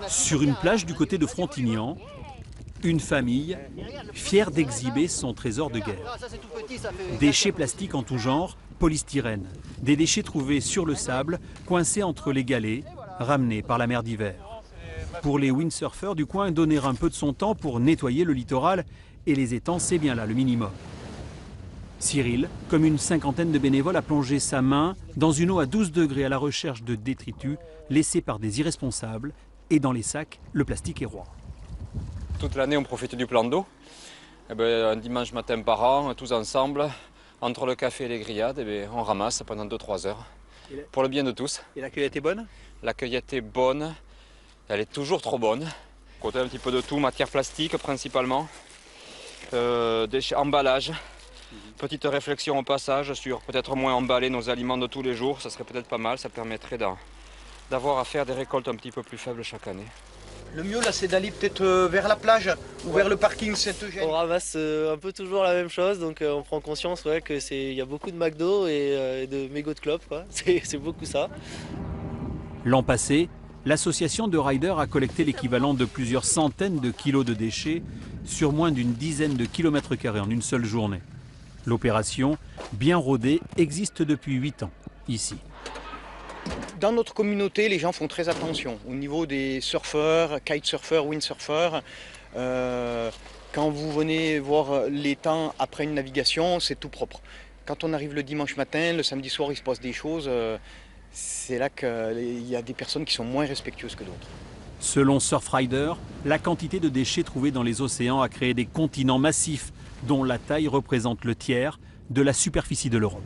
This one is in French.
Sur une plage du côté de Frontignan, une famille fière d'exhiber son trésor de guerre. Déchets plastiques en tout genre, polystyrène. Des déchets trouvés sur le sable, coincés entre les galets, ramenés par la mer d'hiver. Pour les windsurfers du coin, donner un peu de son temps pour nettoyer le littoral et les étangs, c'est bien là le minimum. Cyril, comme une cinquantaine de bénévoles, a plongé sa main dans une eau à 12 degrés à la recherche de détritus laissés par des irresponsables. Et dans les sacs, le plastique est roi. Toute l'année, on profite du plan d'eau. Un dimanche matin par an, tous ensemble, entre le café et les grillades, on ramasse pendant 2-3 heures. Pour le bien de tous. Et la cueillette est bonne? La cueillette est bonne. Elle est toujours trop bonne. Côté un petit peu de tout, matière plastique principalement, déchets, emballage. Petite réflexion au passage sur peut-être moins emballer nos aliments de tous les jours, ça serait peut-être pas mal, ça permettrait d'avoir à faire des récoltes un petit peu plus faibles chaque année. Le mieux là c'est d'aller peut-être vers la plage ou vers le parking Saint-Eugène. On ramasse un peu toujours la même chose, donc on prend conscience qu'il y a beaucoup de McDo et de mégots de clopes, c'est beaucoup ça. L'an passé, l'association de riders a collecté l'équivalent de plusieurs centaines de kilos de déchets sur moins d'une dizaine de kilomètres carrés en une seule journée. L'opération, bien rodée, existe depuis 8 ans, ici. Dans notre communauté, les gens font très attention au niveau des surfeurs, kitesurfers, windsurfers. Quand vous venez voir l'étang après une navigation, c'est tout propre. Quand on arrive le dimanche matin, le samedi soir, il se passe des choses. C'est là qu'il y a des personnes qui sont moins respectueuses que d'autres. Selon Surfrider, la quantité de déchets trouvés dans les océans a créé des continents massifs dont la taille représente le tiers de la superficie de l'Europe.